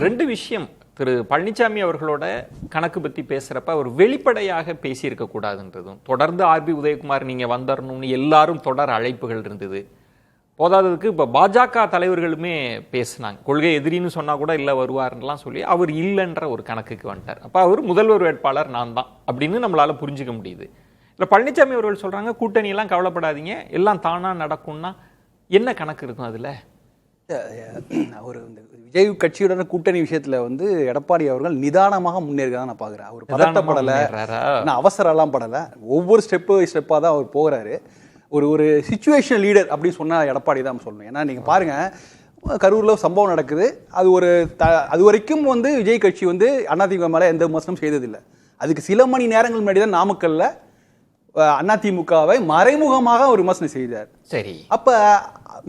2 விஷயம் திரு பழனிசாமி அவர்களோட கணக்கு பற்றி பேசுகிறப்ப அவர் வெளிப்படையாக பேசியிருக்க கூடாதுன்றதும், தொடர்ந்து ஆர்பி உதயகுமார் நீங்கள் வந்துடணும்னு எல்லாரும் தொடர் அழைப்புகள் இருந்தது. போதாததுக்கு இப்போ பாஜக தலைவர்களுமே பேசினாங்க, கொள்கை எதிரின்னு சொன்னால் கூட இல்லை வருவார்லாம் சொல்லி அவர் இல்லைன்ற ஒரு கணக்குக்கு வந்துட்டார். அப்போ அவர் முதல்வர் வேட்பாளர் நான் தான் அப்படின்னு நம்மளால் புரிஞ்சிக்க முடியுது. இல்லை பழனிசாமி அவர்கள் சொல்கிறாங்க கூட்டணியெல்லாம் கவலைப்படாதீங்க எல்லாம் தானாக நடக்கும்னா என்ன கணக்கு இருக்கும் அதில்? அவர் இந்த விஜய் கட்சியுடன் கூட்டணி விஷயத்துல வந்து எடப்பாடி அவர்கள் நிதானமாக முன்னேறதான் நான் பாக்குறேன். அவர் பதட்டப்படலை, அவசரம்லாம் படலை, ஒவ்வொரு ஸ்டெப்பாக தான் அவர் போகிறாரு. ஒரு சிச்சுவேஷன் லீடர் அப்படின்னு சொன்னா எடப்பாடி தான் சொல்லணும். ஏன்னா நீங்க பாருங்க, கரூர்ல சம்பவம் நடக்குது, அது வரைக்கும் வந்து விஜய் கட்சி வந்து அதிமுக மேல எந்த விமர்சனம் செய்ததில்லை. அதுக்கு சில மணி நேரங்கள் முன்னாடி தான் நாமக்கல்ல அதிமுகவை மறைமுகமாக ஒரு விமர்சனம் செய்தார். சரி, அப்ப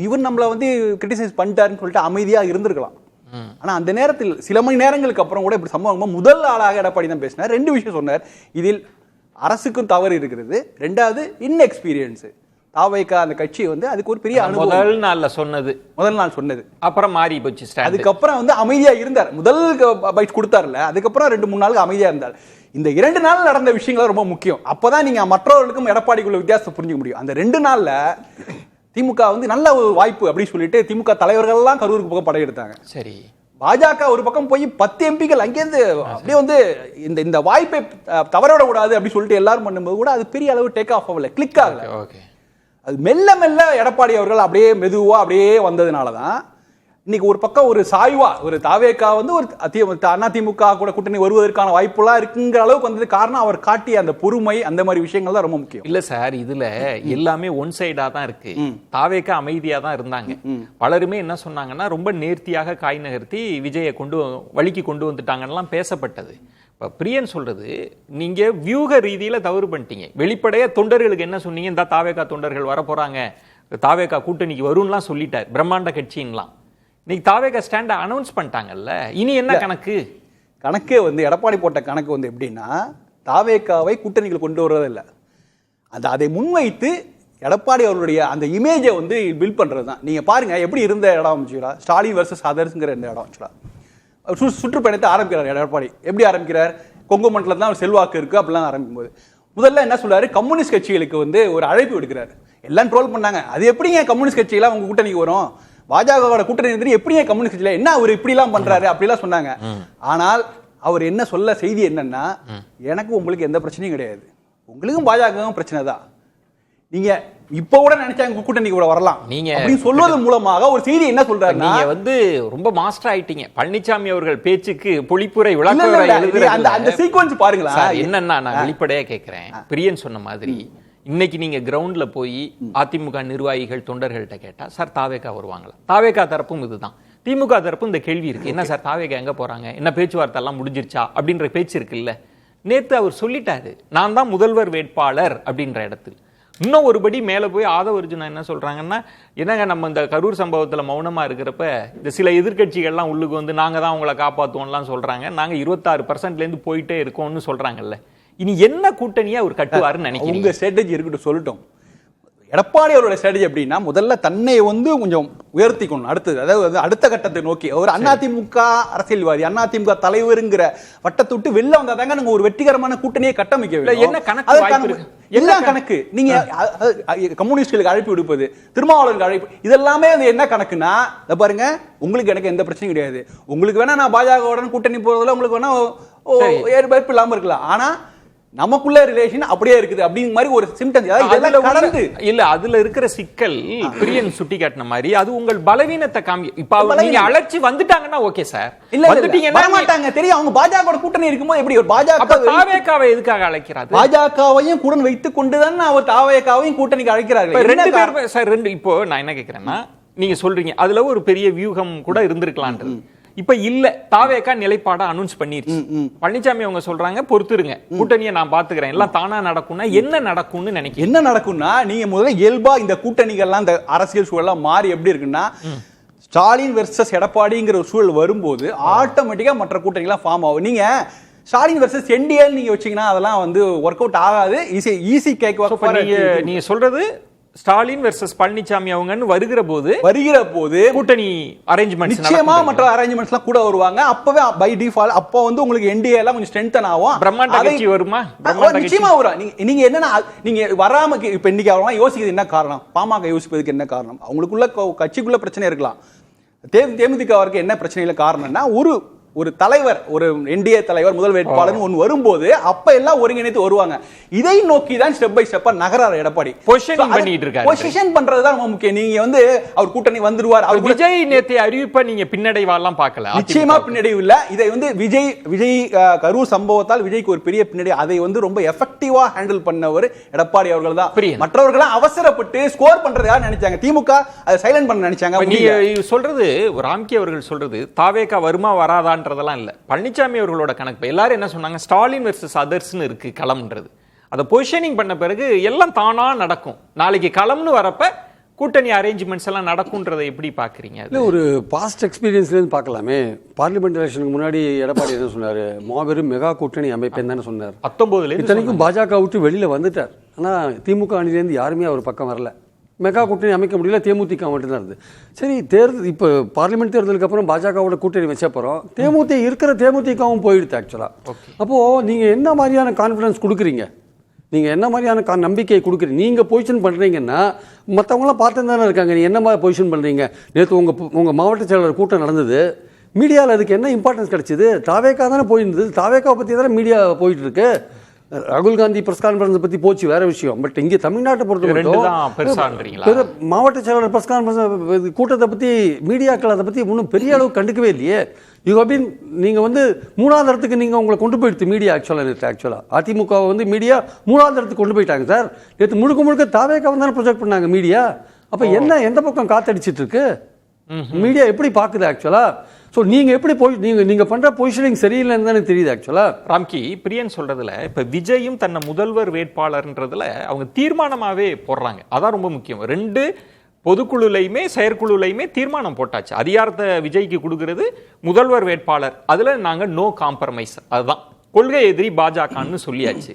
இவர் நம்மள வந்து கிரிட்டிசைஸ் பண்ணிட்டாருன்னு சொல்லிட்டு அமைதியா இருந்திருக்கலாம். ஆனா அந்த நேரத்தில் சில மணி நேரங்களுக்கு அப்புறம் கூட இப்படி சம்பவம் முதல் ஆளாக எடப்பாடி தான் பேசினார். 2 விஷயம் சொன்னார். இதில் அரசுக்கும் தவறு இருக்கிறது, 2வது இன்எக்ஸ்பீரியன்ஸ். தாவைக்கா அந்த கட்சி வந்து அதுக்கு ஒரு பெரிய அனுபவம். முதல் நாள் சொன்னது அப்புறம் மாறி போச்சு. அதுக்கப்புறம் வந்து அமைதியா இருந்தார். முதல் பைட் கொடுத்தாருல, அதுக்கப்புறம் 2-3 நாளுக்கு அமைதியா இருந்தார். இந்த 2 நாள் நடந்த விஷயங்கள் ரொம்ப முக்கியம். அப்பதான் நீங்க மற்றவர்களுக்கும் எடப்பாடிக்குள்ள வித்தியாசத்தை புரிஞ்சுக்க முடியும். அந்த 2 நாள்ல திமுக வந்து நல்ல ஒரு வாய்ப்பு அப்படின்னு சொல்லிட்டு திமுக தலைவர்கள் எல்லாம் கரூருக்கு பக்கம் படையெடுத்தாங்க. சரி, பாஜக ஒரு பக்கம் போய் 10 எம்பிக்கள் அங்கேருந்து அப்படியே வந்து இந்த வாய்ப்பை தவறவிட கூடாது அப்படின்னு சொல்லிட்டு எல்லாரும் பண்ணும்போது கூட அது பெரிய அளவு டேக் ஆஃப் ஆகல, கிளிக் ஆகல. அது மெல்ல மெல்ல எடப்பாடி அவர்கள் அப்படியே மெதுவா அப்படியே வந்ததுனாலதான் இன்னைக்கு ஒரு பக்கம் ஒரு சாய்வா ஒரு தாவேக்கா வந்து ஒரு அதிமுக கூட கூட்டணி வருவதற்கான வாய்ப்புலாம் இருக்குங்கிற அளவுக்கு வந்தது. காரணம் அவர் காட்டிய அந்த பொறுமை, அந்த மாதிரி விஷயங்கள் தான் ரொம்ப முக்கியம். இல்ல சார், இதுல எல்லாமே ஒன் சைடா தான் இருக்கு. தாவேக்கா அமைதியா தான் இருந்தாங்க. பலருமே என்ன சொன்னாங்கன்னா ரொம்ப நேர்த்தியாக காய் நகர்த்தி விஜயை வழிக்கு கொண்டு வந்துட்டாங்கன்னு பேசப்பட்டது. பிரியன் சொல்றது, நீங்க வியூக ரீதியில தவறு பண்ணிட்டீங்க. வெளிப்படையா தொண்டர்களுக்கு என்ன சொன்னீங்க, இந்த தாவேக்கா தொண்டர்கள் வர போறாங்க, தாவேக்கா கூட்டணிக்கு வரும்லாம் சொல்லிட்டார், பிரம்மாண்ட கட்சின்லாம். இன்னைக்கு தாவேக்கா ஸ்டாண்ட அனௌன்ஸ் பண்ணிட்டாங்கல்ல, இனி என்ன கணக்கு வந்து எடப்பாடி போட்ட கணக்கு வந்து எப்படின்னா, தாவேக்காவை கூட்டணிகள் கொண்டு வர்றதில்லை, அதை முன்வைத்து எடப்பாடி அவருடைய அந்த இமேஜை வந்து பில்ட் பண்றது தான். நீங்க பாருங்க எப்படி இருந்த இடம் ஸ்டாலின் வர்சஸ் அதர்ஸ்ங்கிற இந்த இடம் சுற்றுப்பயணத்தை ஆரம்பிக்கிறார் எடப்பாடி. எப்படி ஆரம்பிக்கிறார்? கொங்கு மண்டலத்தில் தான் செல்வாக்கு இருக்கு அப்படிலாம் ஆரம்பிக்கும் போது முதல்ல என்ன சொல்றாரு, கம்யூனிஸ்ட் கட்சிகளுக்கு வந்து ஒரு அழைப்பு விடுக்கிறார். எல்லாம் ட்ரோல் பண்ணாங்க, அது எப்படிங்க கம்யூனிஸ்ட் கட்சியெல்லாம் உங்க கூட்டணிக்கு வரும், பாஜகவோட கூட்டணி எப்படிங்க கம்யூனிஸ்ட் கட்சியில என்ன அவர் இப்படி எல்லாம் பண்றாரு அப்படிலாம் சொன்னாங்க. ஆனால் அவர் என்ன சொல்ல செய்தி என்னன்னா, எனக்கு உங்களுக்கு எந்த பிரச்சனையும் கிடையாது, உங்களுக்கும் பாஜகவும் பிரச்சனை தான், நீங்க இப்ப கூட நினைச்சாங்க கூட்டணிக்கு கூட வரலாம் நீங்க அப்படின்னு சொல்வது மூலமாக ஒரு செய்தி என்ன சொல்றாரு, நீங்க வந்து ரொம்ப மாஸ்டர் ஆயிட்டீங்க. பழனிசாமி அவர்கள் பேச்சுக்கு பொழிப்புரை விளக்க அந்த சீக்வன்ஸ் பாருங்களா. என்னன்னா நான் வெளிப்படையா கேட்கிறேன், பிரியன் சொன்ன மாதிரி இன்னைக்கு நீங்க கிரவுண்ட்ல போய் அதிமுக நிர்வாகிகள் தொண்டர்கள்ட்ட கேட்டா, சார் தாவேக்கா வருவாங்களா? தாவேக்கா தரப்பும் இதுதான், திமுக தரப்பும் இந்த கேள்வி இருக்கு, என்ன சார் தாவேக்கா எங்க போறாங்க, என்ன பேச்சுவார்த்தை எல்லாம் முடிஞ்சிருச்சா அப்படின்ற பேச்சு இருக்குல்ல. நேத்து அவர் சொல்லிட்டாரு, நான் தான் முதல்வர் வேட்பாளர் அப்படின்ற இடத்துல. இன்னும் ஒருபடி மேல போய் ஆதவ அர்ஜுனா என்ன சொல்றாங்கன்னா, என்னங்க நம்ம இந்த கரூர் சம்பவத்துல மௌனமா இருக்கிறப்ப இந்த சில எதிர்கட்சிகள்லாம் உள்ளுக்கு வந்து நாங்க தான் உங்களை காப்பாற்றுவோம்லாம் சொல்றாங்க, நாங்க 26% போயிட்டே இருக்கோம்னு சொல்றாங்கல்ல. இனி என்ன கூட்டணியா அவர் கட்டுவாருன்னு நினைக்கிறீங்க? உங்க ஸ்ட்ராட்டஜி இருக்கட்டும் சொல்லட்டும். எடப்பாடி அவரோட ஸ்ட்ராட்டஜி எப்படின்னா, முதல்ல தன்னை வந்து கொஞ்சம் உயர்த்திக்கணும், அடுத்தது அதாவது அடுத்த கட்டத்தை நோக்கி. அவர் அதிமுக அரசியல்வாதி, அதிமுக தலைவருங்கிற வட்டத்தை விட்டு வெளில வந்தாதாங்க நாங்க ஒரு வெற்றிகரமான கூட்டணியை கட்டமைக்க. என்ன கணக்கு? எல்லா கணக்கு நீங்க கம்யூனிஸ்டுகளுக்கு அழைப்பு விடுப்பது, திருமாவளவருக்கு அழைப்பு, இதெல்லாமே என்ன கணக்குன்னா, பாருங்க உங்களுக்கு எனக்கு எந்த பிரச்சனையும் கிடையாது, உங்களுக்கு வேணா நான் பாஜகவுடன் கூட்டணி போறதுல உங்களுக்கு வேணா ஏற்பு இல்லாம இருக்கலாம், ஆனா நமக்குள்ள ரிலேஷன் அப்படியே இருக்குது அப்படிங்கிற மாதிரி ஒரு சிம்டம்ஸ். இல்ல அதுல இருக்கிற சிக்கல் பிரியன் சுட்டி காட்டின மாதிரி அது உங்கள் பலவீனத்தை காமி. இப்ப நீங்க அழைச்சி வந்துட்டாங்கன்னா ஓகே சார், இல்ல வந்துட்டீங்கன்னா மாட்டாங்க தெரியும். அவங்க பாஜக கூட்டணி இருக்கும்போது எப்படி ஒரு பாஜக தாவேக்காவை எதுக்காக அழைக்கிறாரு? பாஜகவையும் கூட வைத்துக் கொண்டுதான் அவர் தாவேக்காவையும் கூட்டணிக்கு அழைக்கிறார்கள். 2 பேர் சார். இப்போ நான் என்ன கேட்கிறேன்னா, நீங்க சொல்றீங்க அதுல ஒரு பெரிய வியூகம் கூட இருந்திருக்கலான்றது. இப்ப இல்ல, தாவேக்கா நிலைப்பாட அனௌன்ஸ் பண்ணிருச்சு. பழனிசாமி அவங்க சொல்றாங்க பொறுத்துருங்க, கூட்டணியை நான் பாத்துக்கிறேன், எல்லாம் தானா நடக்கும்னா என்ன நடக்கும்னு நினைக்கிறேன். என்ன நடக்கும்னா, நீங்க முதல்ல இயல்பா இந்த கூட்டணிகள்லாம் இந்த அரசியல் சூழலாம் மாறி எப்படி இருக்குன்னா, ஸ்டாலின் வெர்சஸ் எடப்பாடிங்கிற ஒரு சூழல் வரும்போது ஆட்டோமேட்டிக்கா மற்ற கூட்டணிகள்லாம் ஃபார்ம் ஆகும். நீங்க ஸ்டாலின் வெர்சஸ் என்டிஏ நீங்க வச்சீங்கன்னா அதெல்லாம் வந்து ஒர்க் அவுட் ஆகாது. Easy cake. நீங்க சொல்றது ஸ்டாலின் வெர்சஸ் பழனிசாமி அவங்கன்னு வருகிற போது கூட்டணி அரேஞ்ச்மெண்ட்ஸ் நிச்சயமா மற்ற அரேஞ்ச்மெண்ட்ஸ்லாம் கூட வருவாங்க. அப்பவே பை டிஃபால்ட் அப்போ வந்து உங்களுக்கு என்டிஏ எல்லாம் கொஞ்சம் ஸ்ட்ரெngthen ஆகும். பிரம்மாண்ட கட்சி வருமா? நிச்சயமா வரும். நீங்க என்னன்னா நீங்க வராம இப்ப இன்னைக்கு அவங்க யோசிக்கிறது என்ன காரணம்? பாமக யோசிப்பதுக்கு என்ன காரணம்? அவங்களுக்குள்ள கட்சிக்குள்ள பிரச்சனை இருக்கலாம். தேமுதிகவுக்கு என்ன பிரச்சனையில காரணம்னா ஒரு தலைவர், ஒரு என்டிஏ தலைவர், முதல் வேட்பாளர் ஒன்னு வரும்போது அப்ப எல்லாம் ஒருங்கிணைத்து வருவாங்க. இதை நோக்கி தான் ஸ்டெப் பை ஸ்டெப்பா நகரார் எடப்பாடி. பொசிஷனிங் பண்ணிட்டு இருக்காரு. பொசிஷன் பண்றது தான் ரொம்ப முக்கியம். நீங்க வந்து அவர் கூட்டணி வந்துருவார். அவர் விஜய் நேத்து அறிவிப்ப நீங்க பின்னடைவாலாம் பார்க்கல. நிச்சயமா பின்னடைவு இல்ல. இதை வந்து விஜய் கரூர் சம்பவத்தால் விஜய்க்கு ஒரு பெரிய பின்னடைவு. அதை வந்து ரொம்ப எஃபெக்டிவா ஹேண்டில் பண்ணவர் எடப்பாடி அவர்கள் தான். மற்றவர்கள் அவசரப்பட்டு ஸ்கோர் பண்றதா நினைச்சாங்க. திமுக அதை சைலண்ட் பண்ண நினைச்சாங்க. நீங்க சொல்றது ராம்கி அவர்கள் சொல்றது தாவேகா வருமா வராதா இல்ல. பழனிசாமி அவர்களோட கணக்கு எல்லாரும் என்ன சொன்னாங்க, ஸ்டாலின் வெர்சஸ் அதர்ஸ்னு இருக்கு களம்ன்றது. அதை பொசிஷனிங் பண்ண பிறகு எல்லாம் தானா நடக்கும். நாளைக்கு களம்னு வரப்ப கூட்டணி அரேஞ்ச்மெண்ட்ஸ் எல்லாம் நடக்கும்ன்றதை எப்படி பாக்குறீங்க? இல்ல, ஒரு பாஸ்ட் எக்ஸ்பீரியன்ஸ்ல இருந்து பார்க்கலாமே. பார்லிமெண்ட் எலெக்ஷனுக்கு முன்னாடி எடப்பாடி என்ன சொன்னாரு, மாபெரும் மெகா கூட்டணி அமைப்பேன் தானே சொன்னார். 19 இத்தனைக்கும் பாஜக விட்டு வெளியில வந்துட்டார். ஆனா திமுக அணிலேருந்து யாருமே அவர் பக்கம் வரல. மெகா கூட்டணி அமைக்க முடியல, தேமுதிக மட்டும்தான் இருந்தது. சரி, தேர்தல் இப்போ பார்லிமெண்ட் தேர்தலுக்கு அப்புறம் பாஜகவோட கூட்டணி வச்ச அப்புறம் தேமுதிகவும் போயிடுது ஆக்சுவலா. அப்போ நீங்க என்ன மாதிரியான கான்ஃபிடன்ஸ் கொடுக்குறீங்க, நீங்க என்ன மாதிரியான நம்பிக்கை கொடுக்குறீங்க? நீங்க பொசிஷன் பண்றீங்கன்னா மற்றவங்களாம் பார்த்து தானே இருக்காங்க. நீங்க என்ன மாதிரி பொசிஷன் பண்றீங்க? நேற்று உங்க மாவட்ட செயலாளர் கூட்டம் நடந்தது, மீடியாவில் அதுக்கு என்ன இம்பார்ட்டன்ஸ் கிடைச்சது? தாவேக்கா தானே போயிருந்தது, தாவேக்கா பற்றி தானே மீடியா போயிட்டு இருக்கு. ராகுல் காந்தி பிரஸ் கான்ஃபரன்ஸ் பத்தி போச்சு, வேற விஷயம். பட் இங்கே தமிழ்நாட்டை பொறுத்த மாவட்ட செயலாளர் பிரஸ் கான்ஃபரன்ஸ் கூட்டத்தை பத்தி மீடியாக்கள் அதை பத்தி ஒன்றும் பெரிய அளவு கண்டுக்கவே இல்லையே. நீங்க வந்து மூணாவது இடத்துக்கு நீங்க உங்களை கொண்டு போயிடுது மீடியா. ஆக்சுவலா அதிமுக வந்து மீடியா மூணாவது இடத்துக்கு கொண்டு போயிட்டாங்க சார். நேற்று முழுக்க தாவேக்காவை தானே ப்ரொஜெக்ட் பண்ணாங்க மீடியா. அப்ப என்ன எந்த பக்கம் காத்தடிச்சிட்டு இருக்கு மீடியா, எப்படி பாக்குது ஆக்சுவலா? ஸோ நீங்க எப்படி நீங்க பண்ற பொசிஷனிங் சரியில்லைன்னு தானே தெரியுது ஆக்சுவலா. ராம்கி, பிரியன் சொல்றதுல இப்ப விஜயும் தன்னை முதல்வர் வேட்பாளர்ன்றதுல அவங்க தீர்மானமாவே போடுறாங்க. அதான் ரொம்ப முக்கியம். 2 பொதுக்குழுலையுமே செயற்குழுலையுமே தீர்மானம் போட்டாச்சு. அதிகாரத்தை விஜய்க்கு கொடுக்கிறது முதல்வர் வேட்பாளர். அதுல நாங்க நோ காம்ப்ரமைஸ், அதுதான் கொள்கை எதிரி பாஜகன்னு சொல்லியாச்சு.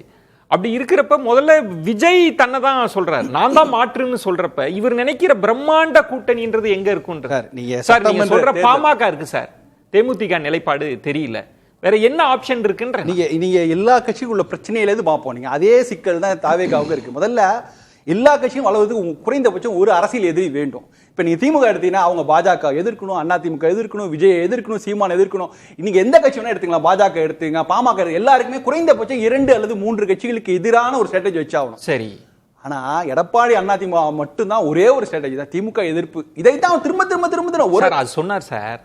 அப்படி இருக்கிறப்ப முதல்ல விஜய் தன்னை தான் சொல்றாரு, நான் தான் மாற்றுன்னு சொல்றப்ப இவர் நினைக்கிற பிரம்மாண்ட கூட்டணின்றது எங்க இருக்குன்றார். நீங்க சொல்ற பாமக இருக்கு சார், தேமுதிக நிலைப்பாடு தெரியல, வேற என்ன ஆப்ஷன் இருக்குன்ற நீங்க எல்லா கட்சிக்குள்ள பிரச்சனையில இருந்து பார்ப்போம். நீங்க அதே சிக்கல் தான் தாவேகாவுக்கு இருக்கு. முதல்ல எல்லா கட்சியும் வளர்வதற்கு குறைந்தபட்சம் ஒரு அரசியல் எதிரி வேண்டும். இப்ப நீங்க திமுக எடுத்தீங்கன்னா அவங்க பாஜக எதிர்க்கணும், அதிமுக எதிர்க்கணும், விஜய் எதிர்க்கணும், சீமான் எதிர்க்கணும். நீங்க எந்த கட்சி வேணா எடுத்துக்கலாம், பாஜக எடுத்துங்க, பாமக, எல்லாருக்குமே குறைந்தபட்சம் 2 அல்லது 3 கட்சிகளுக்கு எதிரான ஒரு ஸ்ட்ராட்டஜி வச்சாகணும். சரி, ஆனா எடப்பாடி அதிமுக மட்டும்தான் ஒரே ஒரு ஸ்ட்ராட்டஜி தான், திமுக எதிர்ப்பு. இதைத்தான் திரும்ப ஒரு சொன்னார் சார்.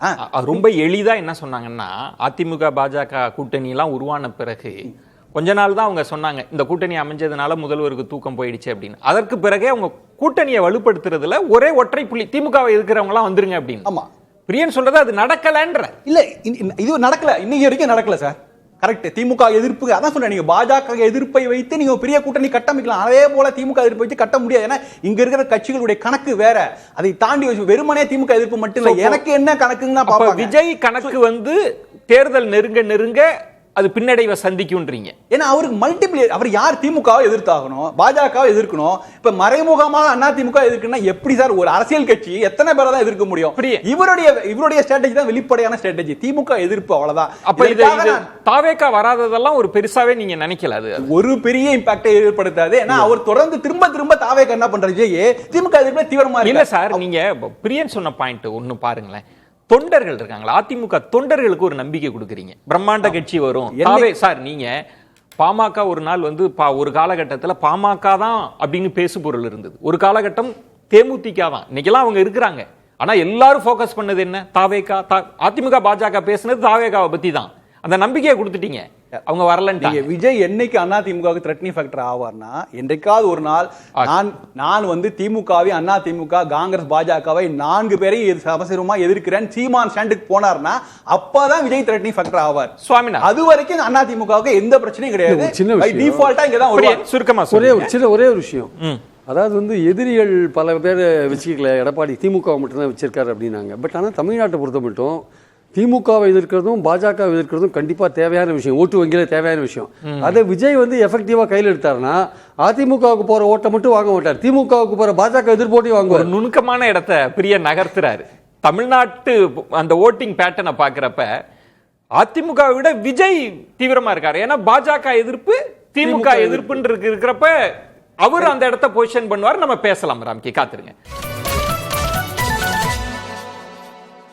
ரொம்ப எளிதா என்ன சொன்னாங்கன்னா, அதிமுக பாஜக கூட்டணி எல்லாம் உருவான பிறகு கொஞ்ச நாள் தான் அவங்க சொன்னாங்க இந்த கூட்டணி அமைஞ்சதுனால முதல்வருக்கு தூக்கம் போயிடுச்சு அப்படின்னு. அதற்கு பிறகே அவங்க கூட்டணியை வலுப்படுத்துறதுல ஒற்றை புள்ளி திமுகவை எதிர்க்கிறவங்க எல்லாம் வந்துருங்க அப்படின்னு. ஆமா, பிரியன் சொல்றது அது நடக்கலன்ற. இல்ல, இது நடக்கல, இன்னைக்கு வரைக்கும் நடக்கல சார். கரெக்ட். திமுக எதிர்ப்பு, அதான் சொன்னேன், நீங்க பாஜக எதிர்ப்பை வைத்து நீங்க பெரிய கூட்டணி கட்டமைக்கலாம். அதே போல திமுக எதிர்ப்பை வைத்து கட்ட முடியாது. ஏன்னா இங்க இருக்கிற கட்சிகளுடைய கணக்கு வேற. அதை தாண்டி வெறுமனே திமுக எதிர்ப்பு மட்டும் இல்ல, எனக்கு என்ன கணக்குன்னா பாப்பாங்க. விஜய் கணக்கு வந்து தேர்தல் நெருங்க அது பின்னடைவை சந்திக்கும்ன்றீங்க. ஏன்னா அவருக்கு மல்டிபிள், அவர் யார் திமுகவை எதிர்த்தாகணும், பாஜகவை எதிர்க்கணும். இப்ப மறைமுகமாக அதிமுக எதிர்க்கணும்னா எப்படி சார் ஒரு அரசியல் கட்சி எத்தனை பேரை தான் எதிர்க்க முடியும்? இவருடைய ஸ்ட்ராட்டஜி தான் வெளிப்படையான ஸ்ட்ராட்டஜி, திமுக எதிர்ப்பு, அவ்வளவுதான். அப்ப இது தாவேகா வராததெல்லாம் ஒரு பெருசாவே நீங்க நினைக்கல, அது ஒரு பெரிய இம்பாக்டை ஏற்படுத்தாது. ஏன்னா அவர் தொடர்ந்து திரும்ப தாவேகா என்ன பண்றது, திமுக எதிர்ப்பு தீவிரமா இல்ல சார். நீங்க பிரியன் சொன்ன பாயிண்ட் ஒன்னு பாருங்களேன், தொண்டர்கள் இருக்காங்களா, அதிமுக தொண்டர்களுக்கு ஒரு நம்பிக்கை கொடுக்குறீங்க, பிரம்மாண்ட கட்சி வரும் சார். நீங்க பாமக ஒரு நாள் வந்து ஒரு காலகட்டத்தில் பாமக தான் அப்படின்னு பேசு பொருள் இருந்தது, ஒரு காலகட்டம் தேமுதிக தான், இன்னைக்கெல்லாம் அவங்க இருக்கிறாங்க. ஆனா எல்லாரும் ஃபோக்கஸ் பண்ணது என்ன, தாவேகா. அதிமுக பாஜக பேசுனது தாவேகாவை பத்தி தான். அந்த நம்பிக்கையை கொடுத்துட்டீங்க, அவங்க வரலன்ட்டாங்க. விஜய் என்னைக்கு அதிமுகவுக்கு த்ரெட்னிங் ஃபேக்டர் ஆவார்னா, என்றைக்காவது ஒரு நாள் நான் வந்து திமுகவை, அதிமுக, காங்கிரஸ், பாஜகவை 4 பேரையும் சமசரமா எதிர்க்கிறேன் சீமான் ஸ்டாண்டுக்கு போனார்னா அப்பதான் விஜய் த்ரெட்னிங் ஃபேக்டர் ஆவார். சுவாமினா அது வரைக்கும் அதிமுகவுக்கு எந்த பிரச்சனையும் கிடையாது. டிஃபால்ட்டா இங்க தான் சுருக்கமா ஒரே ஒரு விஷயம். அதாவது வந்து எதிரிகள் பல பேர் வச்சுக்கல, எடப்பாடி திமுக மட்டும்தான் வச்சிருக்காரு அப்படின்னாங்க. பட் ஆனால் தமிழ்நாட்டை பொறுத்த மட்டும் திமுகவை எதிர்க்கிறதும் பாஜகவை எதிர்க்கிறதும் கண்டிப்பா தேவையான விஷயம், ஓட்டு வங்கியில தேவையான விஷயம். அதை விஜய் வந்து எஃபெக்டிவா கையில் எடுத்தாருன்னா அதிமுகவுக்கு போற ஓட்டை மட்டும் வாங்க மாட்டார், திமுகவுக்கு போற பாஜக எதிர்ப்போட்டையும் வாங்குவார். ஒரு நுணுக்கமான இடத்தை பிரியன் நகர்த்துறாரு. தமிழ்நாட்டு அந்த ஓட்டிங் பேட்டர்னை பாக்குறப்ப அதிமுக விட விஜய் தீவிரமா இருக்காரு. ஏன்னா பாஜக எதிர்ப்பு திமுக எதிர்ப்புன்னு இருக்கிறப்ப அவர் அந்த இடத்தை பொசிஷன் பண்ணுவார். நம்ம பேசலாம் ராம்கி, காத்துருங்க.